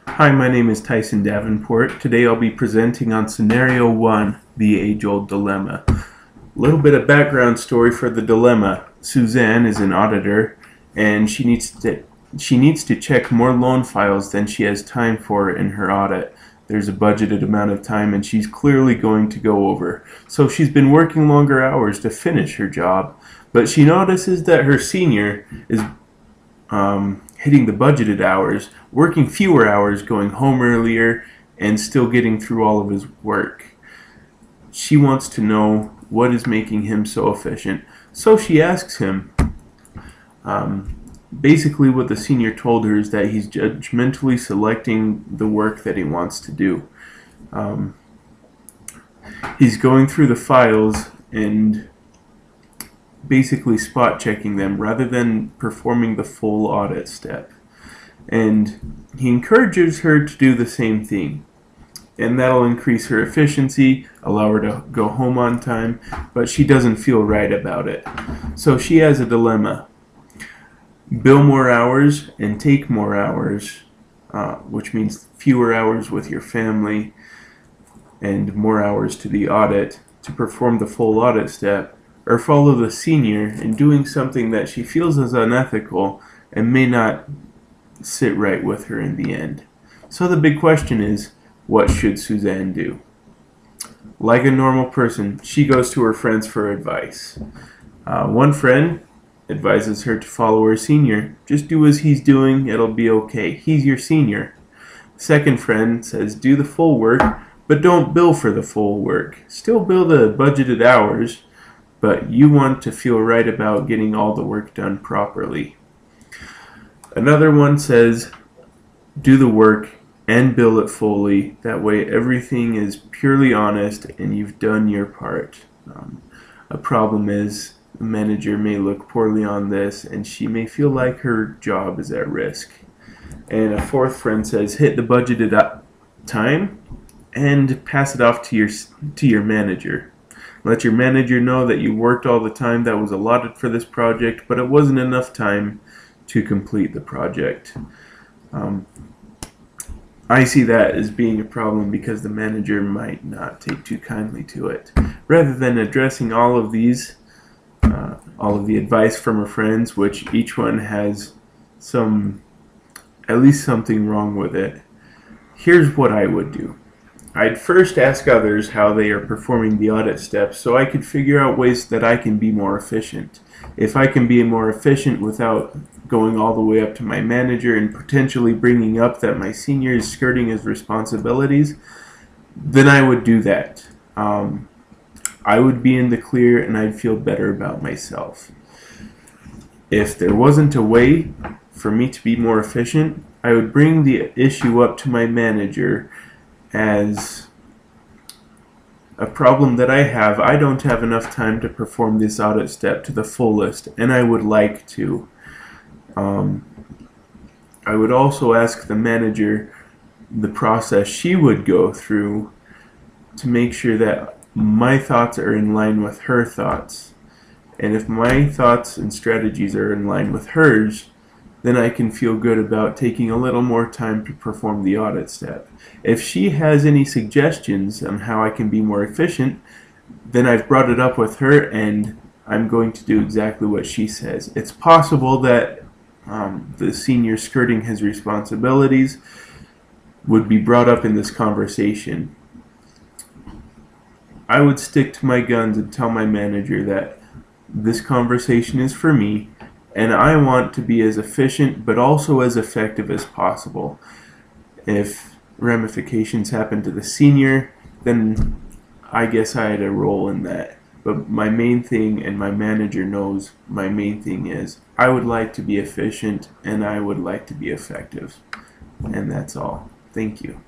Hi, my name is Tyson Davenport. Today I'll be presenting on Scenario 1, the age-old dilemma. A little bit of background story for the dilemma. Suzanne is an auditor, and she needs to check more loan files than she has time for in her audit. There's a budgeted amount of time, and she's clearly going to go over. So she's been working longer hours to finish her job, but she notices that her senior is hitting the budgeted hours, working fewer hours, going home earlier, and still getting through all of his work. She wants to know what is making him so efficient. So she asks him, basically what the senior told her is that he's judgmentally selecting the work that he wants to do. He's going through the files and basically spot checking them rather than performing the full audit step. And he encourages her to do the same thing. And that'll increase her efficiency, allow her to go home on time, but she doesn't feel right about it. So she has a dilemma. Bill more hours and take more hours, which means fewer hours with your family and more hours to the audit to perform the full audit step, or follow the senior in doing something that she feels is unethical and may not sit right with her in the end. So the big question is, what should Suzanne do? Like a normal person, she goes to her friends for advice. One friend advises her to follow her senior. Just do as he's doing, it'll be okay. He's your senior. Second friend says do the full work, but don't bill for the full work. Still bill the budgeted hours, but you want to feel right about getting all the work done properly. Another one says do the work and bill it fully. That way everything is purely honest and you've done your part. A problem is the manager may look poorly on this and she may feel like her job is at risk. And a fourth friend says hit the budgeted time and pass it off to your manager. Let your manager know that you worked all the time that was allotted for this project, but it wasn't enough time to complete the project. I see that as being a problem because the manager might not take too kindly to it. Rather than addressing all of the advice from her friends, which each one has at least something wrong with it, here's what I would do. I'd first ask others how they are performing the audit steps so I could figure out ways that I can be more efficient. If I can be more efficient without going all the way up to my manager and potentially bringing up that my senior is skirting his responsibilities, then I would do that. I would be in the clear and I'd feel better about myself. If there wasn't a way for me to be more efficient, I would bring the issue up to my manager as a problem that I have. I don't have enough time to perform this audit step to the fullest, and I would like to. I would also ask the manager the process she would go through to make sure that my thoughts are in line with her thoughts. And if my thoughts and strategies are in line with hers, then I can feel good about taking a little more time to perform the audit step. If she has any suggestions on how I can be more efficient, then I've brought it up with her and I'm going to do exactly what she says. It's possible that the senior skirting his responsibilities would be brought up in this conversation. I would stick to my guns and tell my manager that this conversation is for me and I want to be as efficient but also as effective as possible. If ramifications happen to the senior, then I guess I had a role in that. But my main thing, and my manager knows my main thing is, I would like to be efficient and I would like to be effective. And that's all. Thank you.